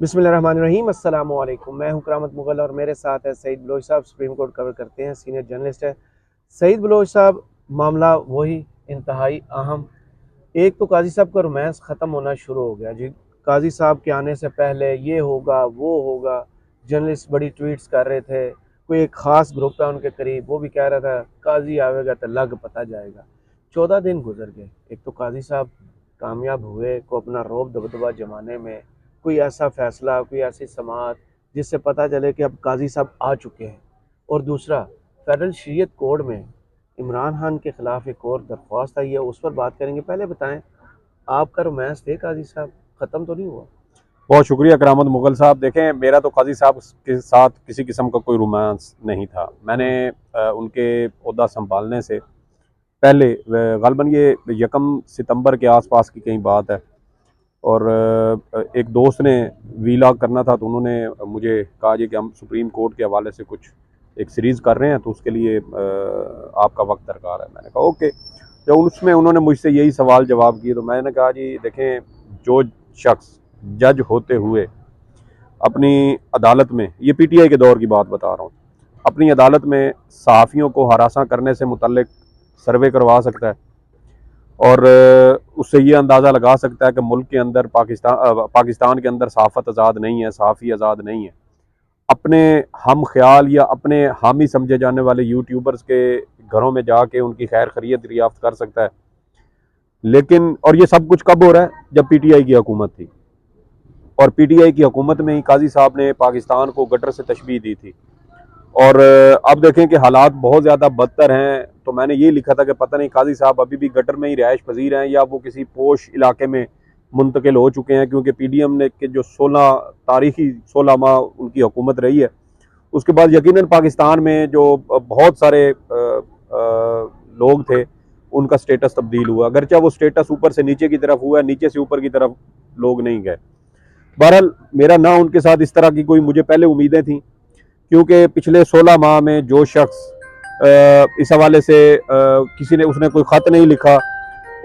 बिस्मिल्लाहिर्रहमानिर्रहीम अस्सलाम वालेकुम। मैं हूं करामत मुगल और मेरे साथ है सईद बलोच साहब। सुप्रीम कोर्ट कवर करते हैं, सीनियर जर्नलिस्ट है सईद बलोच साहब। मामला वही इंतहाई अहम। एक तो काजी साहब का रोमांस ख़त्म होना शुरू हो गया जी। काजी साहब के आने से पहले ये होगा वो होगा, जर्नलिस्ट बड़ी ट्वीट्स कर रहे थे। कोई एक ख़ास ग्रुप है उनके करीब, वो भी कह रहा था काजी आवेगा तो लग पता जाएगा। 14 दिन गुजर गए। एक तो काजी साहब कामयाब हुए को अपना रौब दबदबा जमाने में कोई ऐसा फैसला, कोई ऐसी समाअत जिससे पता चले कि अब काजी साहब आ चुके हैं। और दूसरा, फेडरल शरीयत कोड में इमरान खान के खिलाफ एक और दरख्वास्त आई है, उस पर बात करेंगे। पहले बताएं, आपका रोमांस थे काजी साहब, ख़त्म तो नहीं हुआ? बहुत शुक्रिया करामत मुगल साहब। देखें, मेरा तो काजी साहब के साथ किसी किस्म का कोई रोमांस नहीं था। मैंने उनके ओहदा संभालने से पहले ग़ालिबन ये 1 सितंबर के आसपास की कहीं बात है, और एक दोस्त ने वीलॉग करना था, तो उन्होंने मुझे कहा जी कि हम सुप्रीम कोर्ट के हवाले से कुछ एक सीरीज़ कर रहे हैं, तो उसके लिए आपका वक्त दरकार है। मैंने कहा ओके। जब उसमें उन्होंने मुझसे यही सवाल जवाब किए, तो मैंने कहा जी देखें, जो शख्स जज होते हुए अपनी अदालत में, ये पीटीआई के दौर की बात बता रहा हूँ, अपनी अदालत में सहाफ़ियों को हरासा करने से मुतल्लिक सर्वे करवा सकता है, और उससे ये अंदाज़ा लगा सकता है कि मुल्क के अंदर पाकिस्तान के अंदर सहाफ़त आज़ाद नहीं है, सहाफ़ी आज़ाद नहीं है। अपने हम ख्याल या अपने हामी समझे जाने वाले यूट्यूबर्स के घरों में जाके उनकी खैर खैरियत दरियाफ्त कर सकता है। लेकिन और ये सब कुछ कब हो रहा है? जब पीटीआई की हुकूमत थी, और पीटीआई की हुकूमत में ही काजी साहब ने पाकिस्तान को गटर से तशबीह दी थी। और अब देखें कि हालात बहुत ज़्यादा बदतर हैं। तो मैंने ये लिखा था कि पता नहीं काजी साहब अभी भी गटर में ही रिहाइश पजीर हैं या वो किसी पोश इलाके में मुंतकिल हो चुके हैं, क्योंकि पीडीएम ने के जो 16 माह उनकी हुकूमत रही है, उसके बाद यकीनन पाकिस्तान में जो बहुत सारे लोग थे, उनका स्टेटस तब्दील हुआ। अगरचे वो स्टेटस ऊपर से नीचे की तरफ हुआ, नीचे से ऊपर की तरफ लोग नहीं गए। बहरहाल मेरा ना उनके साथ इस तरह की कोई मुझे पहले उम्मीदें थी, क्योंकि पिछले 16 माह में जो शख्स इस हवाले से किसी ने उसने कोई ख़त नहीं लिखा,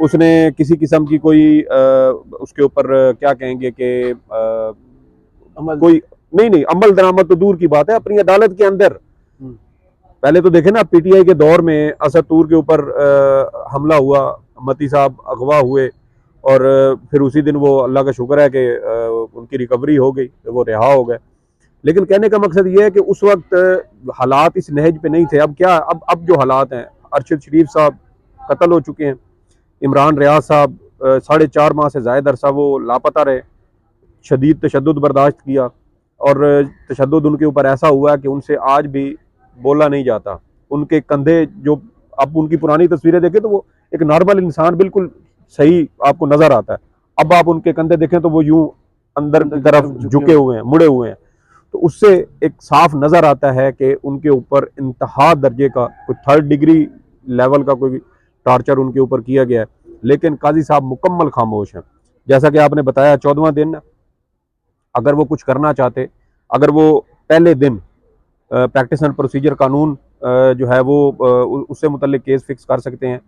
उसने किसी किस्म की कोई उसके ऊपर क्या कहेंगे कि अमल कोई नहीं अमल दरामद तो दूर की बात है, अपनी अदालत के अंदर पहले तो देखे ना, पीटीआई के दौर में असद तूर के ऊपर हमला हुआ, मती साहब अगवा हुए, और फिर उसी दिन वो, अल्लाह का शुक्र है कि उनकी रिकवरी हो गई, वो रिहा हो गए। लेकिन कहने का मकसद ये है कि उस वक्त हालात इस नहज पे नहीं थे। अब क्या, अब जो हालात हैं, अरशद शरीफ साहब कत्ल हो चुके हैं, इमरान रियाज साहब 4.5 माह से ज़ायद अरसा वो लापता रहे, शदीद तशद्दुद बर्दाश्त किया, और तशद्दुद उनके ऊपर ऐसा हुआ कि उनसे आज भी बोला नहीं जाता। उनके कंधे जो, अब उनकी पुरानी तस्वीरें देखें तो वो एक नॉर्मल इंसान बिल्कुल सही आपको नजर आता है। अब आप उनके कंधे देखें तो वो यूं अंदर की तरफ झुके हुए हैं, मुड़े हुए हैं। तो उससे एक साफ नजर आता है कि उनके ऊपर इंतहा दर्जे का कोई 3rd डिग्री लेवल का कोई टॉर्चर उनके ऊपर किया गया है। लेकिन काजी साहब मुकम्मल खामोश हैं। जैसा कि आपने बताया, 14वां दिन, अगर वो कुछ करना चाहते, अगर वो पहले दिन प्रैक्टिस एंड प्रोसीजर कानून जो है वो उससे मुतल्लिक केस फिक्स कर सकते हैं,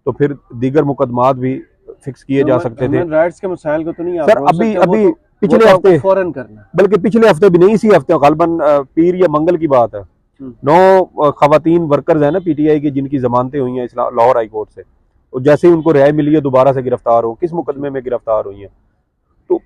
तो फिर दीगर मुकदमात भी फिक्स किए जा सकते थे। ह्यूमन राइट्स के मसाइल को तो नहीं आप सर बोल अभी सकते, वो अभी तो पिछले हफ्ते, फौरन करना। बल्कि पिछले हफ्ते भी नहीं, इसी हफ्ते गालबन पीर या मंगल की बात है, 9 खवातीन वर्कर्स हैं ना पीटीआई की, जिनकी जमानतें हुई हैं लाहौर हाई कोर्ट से, और जैसे ही उनको रिहाई मिली है दोबारा से गिरफ्तार हो, किस मुकदमे में गिरफ्तार हुई हैं। तो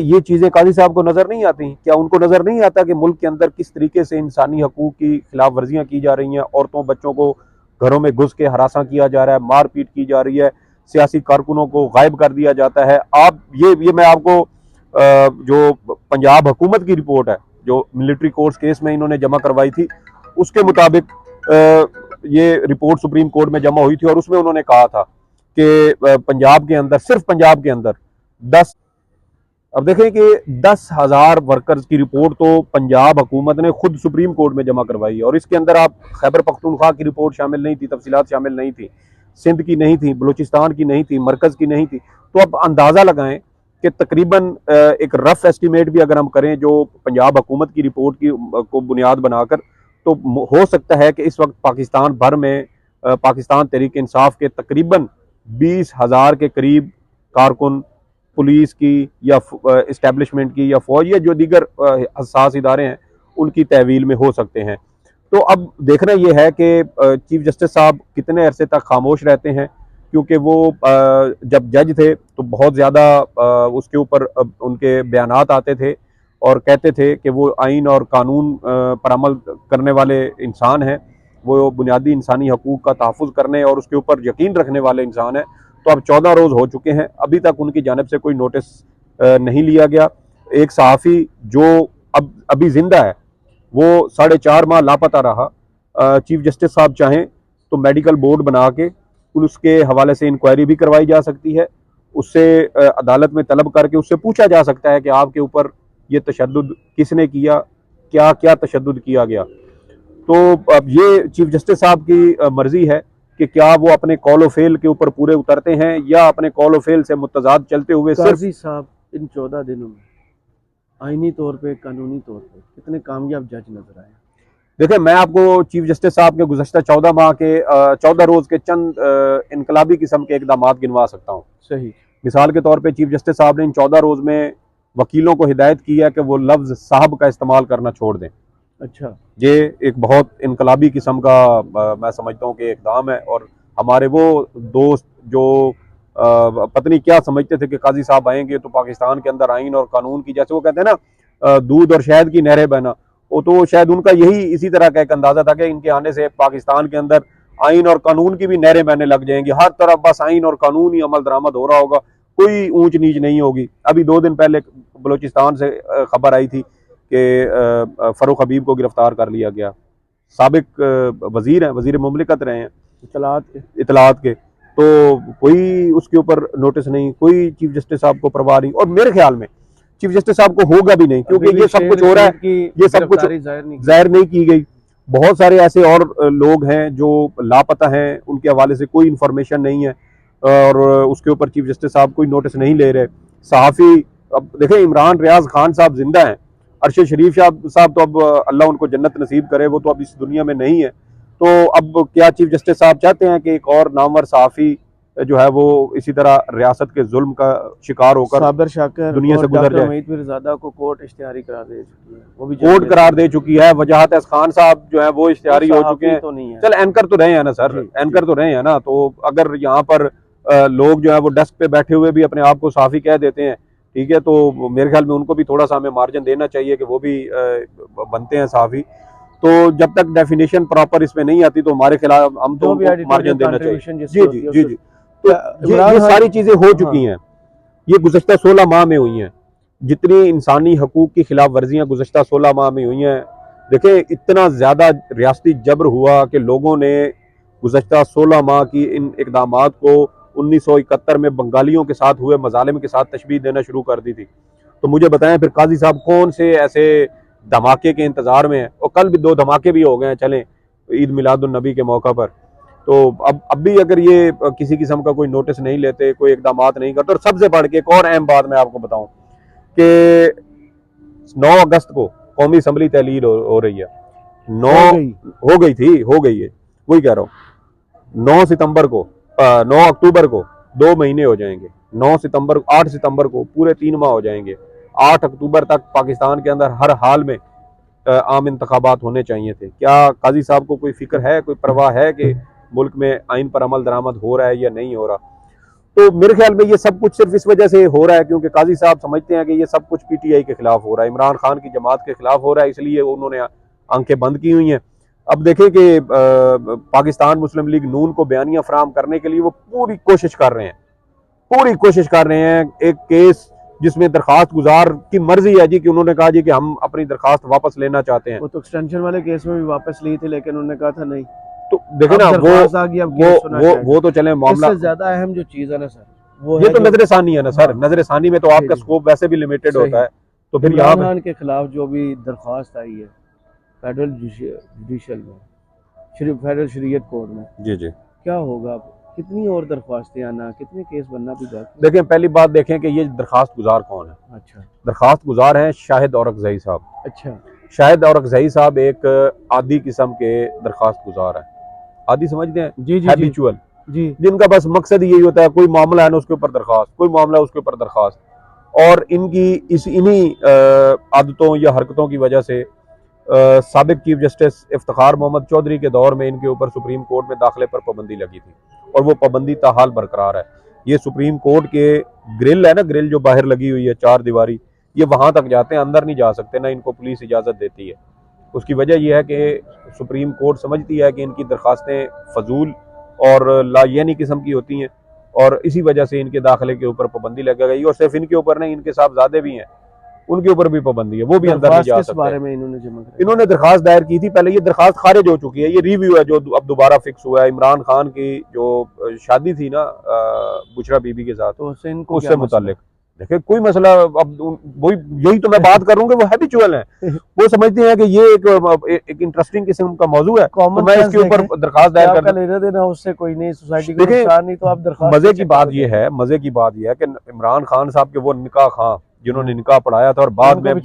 ये चीज़ें काजी साहब को नज़र नहीं आती? क्या उनको नज़र नहीं आता कि मुल्क के अंदर किस तरीके से इंसानी हकूक़ की खिलाफ वर्जियाँ की जा रही हैं, औरतों बच्चों को घरों में घुस के हरासा किया जा रहा है, मारपीट की जा रही है, सियासी कारकुनों को गायब कर दिया जाता है। आप ये मैं आपको जो पंजाब हुकूमत की रिपोर्ट है, जो मिलिट्री कोर्ट्स केस में इन्होंने जमा करवाई थी, उसके मुताबिक ये रिपोर्ट सुप्रीम कोर्ट में जमा हुई थी, और उसमें उन्होंने कहा था कि पंजाब के अंदर, सिर्फ पंजाब के अंदर 10, अब देखें कि 10,000 वर्कर्स की रिपोर्ट तो पंजाब हुकूमत ने खुद सुप्रीम कोर्ट में जमा करवाई है, और इसके अंदर आप खैबर पख्तूनख्वा की रिपोर्ट शामिल नहीं थी, तफसीलात शामिल नहीं थी, सिंध की नहीं थी, बलूचिस्तान की नहीं थी, मरकज़ की नहीं थी। तो आप अंदाज़ा लगाएं कि तकरीबन एक रफ एस्टिमेट भी अगर हम करें जो पंजाब हुकूमत की रिपोर्ट की को बुनियाद बनाकर, तो हो सकता है कि इस वक्त पाकिस्तान भर में पाकिस्तान तहरीक इंसाफ के तकरीबन 20,000 के करीब कारकुन पुलिस की या इस्टेब्लिशमेंट की या फौज या जो दीगर हसास इदारे हैं उनकी तहवील में हो सकते हैं। तो अब देखना यह है कि चीफ जस्टिस साहब कितने अरसे तक खामोश रहते हैं, क्योंकि वो जब जज थे तो बहुत ज़्यादा उसके ऊपर उनके बयानात आते थे और कहते थे कि वो आइन और कानून पर अमल करने वाले इंसान हैं, वो बुनियादी इंसानी हकूक़ का तहफ़्फ़ुज़ करने और उसके ऊपर यकीन रखने वाले इंसान हैं। तो अब 14 रोज़ हो चुके हैं, अभी तक उनकी जानिब से कोई नोटिस नहीं लिया गया। एक सहाफ़ी जो अब अभी ज़िंदा है वो 4.5 माह लापता रहा। चीफ जस्टिस साहब चाहें तो मेडिकल बोर्ड बना के उसके हवाले से इंक्वायरी भी करवाई जा सकती है, उससे अदालत में तलब करके उससे पूछा जा सकता है कि आपके ऊपर ये तशद्दुद किसने किया, क्या क्या तशद्दुद किया गया। तो अब ये चीफ जस्टिस साहब की मर्जी है कि क्या वो अपने कॉल फेल के ऊपर पूरे उतरते हैं या अपने कॉल फेल से मुतजाद चलते हुए सिर्फ। काजी साहब इन 14 दिनों में आईनी तौर पे, कानूनी तौर पे कितने कामयाब जज नजर आए? देखिए, मैं आपको चीफ जस्टिस साहब के गुज़श्ता 14 माह के 14 रोज़ के चंद इनकलाबी किस्म के इक़दामात गिनवा सकता हूँ। सही। मिसाल के तौर पे चीफ जस्टिस साहब ने इन 14 रोज़ में वकीलों को हिदायत की है कि वो लफ्ज़ साहब का इस्तेमाल करना छोड़ दें। अच्छा। ये एक बहुत इनकलाबी किस्म का मैं समझता हूँ कि इक़दाम है। और हमारे वो दोस्त जो पता नहीं क्या समझते थे कि काजी साहब आएंगे तो पाकिस्तान के अंदर आइन और कानून की, जैसे वो कहते हैं ना दूध और शहद की नहरें बहना, वो तो शायद उनका यही इसी तरह का एक अंदाजा था कि इनके आने से पाकिस्तान के अंदर आइन और कानून की भी नहरें बहने लग जाएंगी, हर तरफ बस आइन और कानून ही अमल दरामद हो रहा होगा, कोई ऊंच नीच नहीं होगी। अभी 2 दिन पहले बलूचिस्तान से खबर आई थी कि फरूख हबीब को गिरफ्तार कर लिया गया, साबिक वजीर हैं, वजीर मुमलिकत रहे हैं इतलात के, तो कोई उसके ऊपर नोटिस नहीं, कोई चीफ जस्टिस साहब को परवाह नहीं। और मेरे ख्याल में चीफ जस्टिस साहब को होगा भी नहीं, क्योंकि ये सब कुछ हो रहा है, ये सब कुछ जाहिर नहीं की गई। बहुत सारे ऐसे और लोग हैं जो लापता हैं, उनके हवाले से कोई इंफॉर्मेशन नहीं है और उसके ऊपर चीफ जस्टिस साहब कोई नोटिस नहीं ले रहे। सहाफ़ी, अब देखें इमरान रियाज खान साहब जिंदा हैं, अरशद शरीफ साहब तो अब अल्लाह उनको जन्नत नसीब करे, वो तो अब इस दुनिया में नहीं है। तो अब क्या चीफ जस्टिस साहब चाहते हैं कि एक और नामवर सहाफ़ी जो है वो इसी तरह रियासत के जुल्म का शिकार होकर साबिर शाकिर दुनिया से गुजर जाए? मईद मिर्ज़ादा को कोर्ट इश्तिहारी करार दे चुकी है, वो भी कोर्ट करार दे चुकी है। वजाहत खान साहब जो है वो इश्तिहारी हो चुके हैं। तो नहीं है। चल एंकर तो रहे हैं ना सर, एंकर तो रहे हैं ना। तो अगर यहाँ पर लोग जो है वो डेस्क पे बैठे हुए भी अपने आप को सहाफ़ी कह देते हैं, ठीक है, तो मेरे ख्याल में उनको भी थोड़ा सा हमें मार्जिन देना चाहिए कि वो भी बनते हैं सहाफ़ी। तो जब तक डेफिनेशन प्रॉपर इसमें नहीं आती तो हमारे खिलाफ हम तो मार्जिन देना चाहिए। जी जी जी जी। तो ये सारी चीजें हो चुकी हैं, ये गुज़श्ता 16 माह में हुई हैं। जितनी इंसानी हकूक की खिलाफ वर्जियाँ गुज़श्ता 16 माह में हुई हैं, देखें इतना ज़्यादा रियासती जबर हुआ कि लोगों ने गुज़श्ता 16 माह की इन इक़दामात को 1971 में बंगालियों के साथ हुए मज़ालिम के साथ तशबीह देना शुरू कर दी थी। तो मुझे बताएं फिर काजी साहब कौन से ऐसे धमाके के इंतज़ार में हैं? और कल भी 2 धमाके भी हो गए हैं, चलें ईद मिलादुन नबी के मौका पर। तो अब भी अगर ये किसी किस्म का कोई नोटिस नहीं लेते, कोई इक़दामात नहीं करते। और सबसे बढ़ के एक और अहम बात मैं आपको बताऊं कि 9 अगस्त को कौमी असम्बली तहलील हो रही है। 9 हो गई है, वही कह रहा हूँ। 9 सितंबर को 9 अक्टूबर को 2 महीने हो जाएंगे। 9 सितंबर 8 सितंबर को पूरे 3 माह हो जाएंगे। 8 अक्टूबर तक पाकिस्तान के अंदर हर हाल में आम इंतखाबात होने चाहिए थे। क्या काजी साहब को कोई फिक्र है, कोई परवाह है कि मुल्क में आइन पर अमल दरामद हो रहा है या नहीं हो रहा? तो मेरे ख्याल में ये सब कुछ सिर्फ इस वजह से हो रहा है क्योंकि काजी साहब समझते हैं कि ये सब कुछ पीटीआई के खिलाफ हो रहा है, इमरान खान की जमात के खिलाफ हो रहा है, इसलिए उन्होंने आंखें बंद की हुई हैं। अब देखें कि पाकिस्तान मुस्लिम लीग नून को बयानियां फराहम करने के लिए वो पूरी कोशिश कर रहे हैं। एक केस जिसमें दरखास्त गुजार की मर्जी है जी कि उन्होंने कहा जी कि हम अपनी दरखास्त वापस लेना चाहते हैं। वो तो एक्सटेंशन वाले केस में भी वापस ली थी, लेकिन उन्होंने कहा था नहीं। तो देखे ना वो तो चले मामला। इससे ज्यादा अहम जो चीज है ना सर, वो ये तो नजर सानी है ना सर। नजर सानी में तो आपका स्कोप वैसे भी लिमिटेड होता है। तो फिर इमरान खान के खिलाफ जो भी दरख्वास्त आई है फेडरल जुडिशल में, फेडरल शरीयत कोर्ट में, जी जी, क्या होगा? कितनी और दरख्वास्तें आना, कितने केस बनना भी बाकी? देखें, पहली बात देखें कि ये दरखास्त गुजार कौन है। अच्छा, दरखास्त गुजार हैं शाहिद औरकज़ई साहब। अच्छा, शाहिद औरकज़ई साहब एक आदी किस्म के दरखास्त गुजार है। आदी समझते हैं? जी जी, हैबिचुअल जी, जिनका बस मकसद यही होता है कोई मामला है ना उसके ऊपर दरखास्त, कोई मामला है उसके ऊपर दरखास्त। और इनकी इन्हीं आदतों या हरकतों की वजह से साबिक चीफ जस्टिस इफ्तिखार मोहम्मद चौधरी के दौर में इनके ऊपर सुप्रीम कोर्ट में दाखिले पर पाबंदी लगी थी और वो पाबंदी ताहाल बरकरार है। ये सुप्रीम कोर्ट के ग्रिल है ना, ग्रिल जो बाहर लगी हुई है 4 दीवारी, ये वहां तक जाते हैं, अंदर नहीं जा सकते, ना इनको पुलिस इजाज़त देती है। उसकी वजह यह है कि सुप्रीम कोर्ट समझती है कि इनकी दरखास्तें फजूल और लायानी किस्म की होती हैं और इसी वजह से इनके दाखिले के ऊपर पाबंदी लगा गई। और सिर्फ इनके ऊपर नहीं, इनके साहबजादे भी हैं, उनके ऊपर भी पाबंदी है, वो भी अंदर नहीं जा सकते। बारे में इन्होंने जमा कराई? इन्होंने दरखास्त दायर की थी पहले, ये दरखास्त खारिज हो चुकी है, ये रिव्यू है जो अब दोबारा फिक्स हुआ है। इमरान खान की जो शादी थी ना बुशरा बीबी के साथ, तो उससे मुतालिक देखिए कोई मसला, अब वही यही तो मैं बात करूंगा, वो हैबिचुअल है, वो समझते हैं कि ये एक इंटरेस्टिंग किस्म का मौजू है, तो मैं इसके ऊपर दरखास्त दायर कर लेना देना उससे कोई नहीं, सोसाइटी को नुकसान नहीं, तो आप दरखास्त। मजे की बात ये है, मजे की बात ये है कि इमरान खान साहब के वो निकाह खां जिन्होंने निकाह पढ़ाया था और बाद में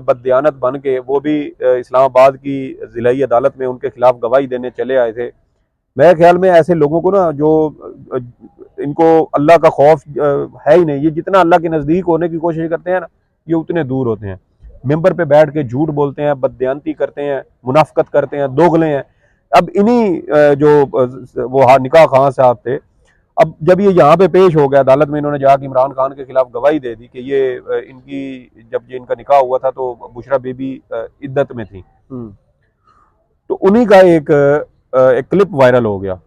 बददियानत बन के वो भी इस्लामाबाद की जिलाई अदालत में उनके खिलाफ गवाही देने चले आए थे। मेरे ख्याल में ऐसे लोगों को ना, जो इनको अल्लाह का खौफ है ही नहीं, ये जितना अल्लाह के नज़दीक होने की कोशिश करते हैं ना, ये उतने दूर होते हैं। मेंबर पे बैठ के झूठ बोलते हैं, बददियानती करते हैं, मुनाफकत करते हैं, दोगले हैं। अब इन्हीं जो वो निकाह खां साहब थे, अब जब ये यहाँ पे पेश हो गया अदालत में, इन्होंने जाकर इमरान खान के खिलाफ गवाही दे दी कि ये जब ये इनका निकाह हुआ था तो बुशरा बीबी इद्दत में थी। तो उन्हीं का एक क्लिप वायरल हो गया,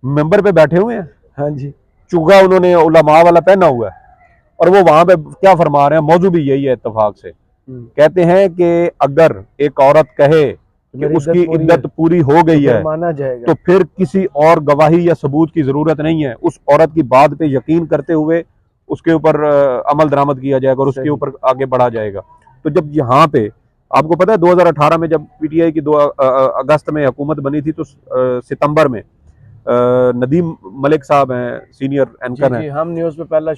मेंबर पे बैठे हुए हैं, हाँ जी, चुगा उन्होंने उलमा वाला पहना हुआ है और वो वहां पे क्या फरमा रहे हैं, मौजू भी यही है इत्तेफाक से। कहते हैं कि अगर एक औरत कहे कि उसकी इद्दत पूरी हो गई है माना जाएगा, तो फिर किसी और गवाही या सबूत की जरूरत नहीं है, उस औरत की बात पे यकीन करते हुए उसके ऊपर अमल दरामद किया जाएगा और उसके ऊपर आगे बढ़ा जाएगा। तो जब यहाँ पे आपको पता है 2018 में जब पीटीआई की 2 अगस्त में हुकूमत बनी थी, तो सितंबर में नदीम मलिक साहब हैं, सीनियर एंकर हैं, हम न्यूज पे पहला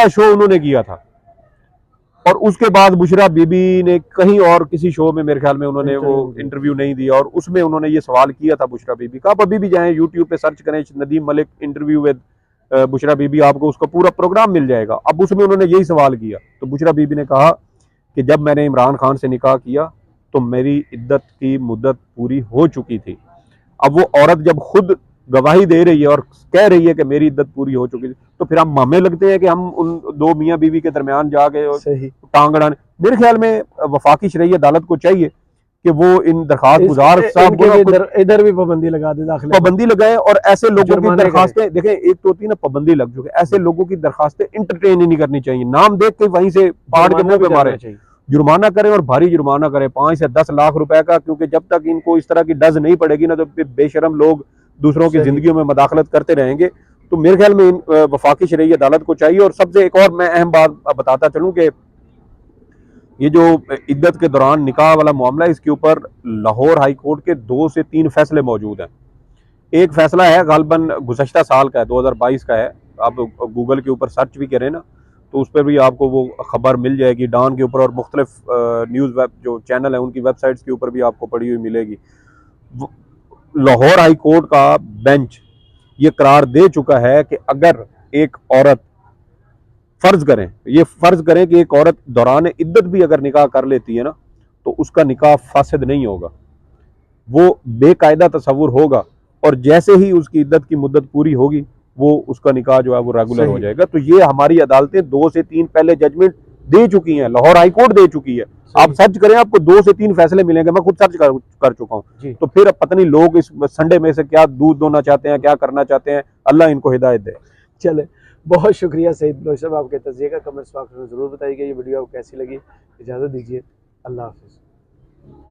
शो उन्होंने किया था। और उसके बाद बुशरा बीबी ने कहीं और किसी शो में मेरे ख्याल में उन्होंने वो इंटरव्यू नहीं दिया और उसमें उन्होंने ये सवाल किया था बुशरा बीबी का। आप अभी भी जाएं यूट्यूब पे सर्च करें नदीम मलिक इंटरव्यू विद बुशरा बीबी, आपको उसका पूरा प्रोग्राम मिल जाएगा। अब उसमें उन्होंने यही सवाल किया, तो बुशरा बीबी ने कहा कि जब मैंने इमरान खान से निकाह किया तो मेरी इद्दत की मुद्दत पूरी हो चुकी थी। अब वो औरत जब खुद गवाही दे रही है और कह रही है कि मेरी इद्दत पूरी हो चुकी थी, तो फिर हम मामे लगते हैं कि हम उन 2 मियाँ बीवी के दरमियान जाके टांग अड़ाने। मेरे ख्याल में वफाकी शरई अदालत को चाहिए कि वो इन दरखास्त गुजार साहब को इधर भी पाबंदी लगा दे, पाबंदी लगाए और ऐसे लोगों की दरखास्तें देखें, एक तो होती है ना पाबंदी लग चुकी है, ऐसे लोगों की दरखास्तें इंटरटेन ही नहीं करनी चाहिए, नाम देख के वहीं से पाड़ के मुंह पे मारे, जुर्माना करें और भारी जुर्माना करें 5 से 10 लाख रुपए का, क्योंकि जब तक इनको इस तरह की डज नहीं पड़ेगी ना, तो बेशरम लोग दूसरों की जिंदगी में मदाखलत करते रहेंगे। तो मेरे ख्याल में वफाकी शरई अदालत को चाहिए। और सबसे एक और मैं अहम बात बताता चलूं कि ये जो इद्दत के दौरान निकाह वाला मामला है, इसके ऊपर लाहौर हाई कोर्ट के 2 से 3 फैसले मौजूद हैं। एक फैसला है गालबन गुज़श्ता साल का है, 2022 का है, आप गूगल के ऊपर सर्च भी करें ना तो उस पर भी आपको वो खबर मिल जाएगी, डॉन के ऊपर और मुख्तलिफ न्यूज़ वेब जो चैनल है उनकी वेबसाइट्स के ऊपर भी आपको पड़ी हुई मिलेगी। लाहौर हाई कोर्ट का बेंच ये करार दे चुका है कि अगर एक औरत फर्ज करें कि एक औरत दौरान इद्दत भी अगर निकाह कर लेती है ना, तो उसका निकाह फासिद नहीं होगा, वो बेकायदा तसव्वुर होगा और जैसे ही उसकी इद्दत की मुद्दत पूरी होगी वो उसका निकाह जो है वो रेगुलर हो जाएगा। तो ये हमारी अदालतें 2 से 3 पहले जजमेंट दे चुकी हैं, लाहौर हाई कोर्ट दे चुकी है। आप सर्च करें, आपको 2 से 3 फैसले मिलेंगे, मैं खुद सर्च कर चुका हूँ। तो फिर अब पता नहीं लोग इस संडे में से क्या दूध दोना चाहते हैं, क्या करना चाहते हैं, अल्लाह इनको हिदायत दे। चले, बहुत शुक्रिया सईद बलोच साहब, आपके तज़किए का कमेंट्स बॉक्स में ज़रूर बताइएगा। ये वीडियो आपको कैसी लगी, इजाज़त दीजिए, अल्लाह हाफ़िज़।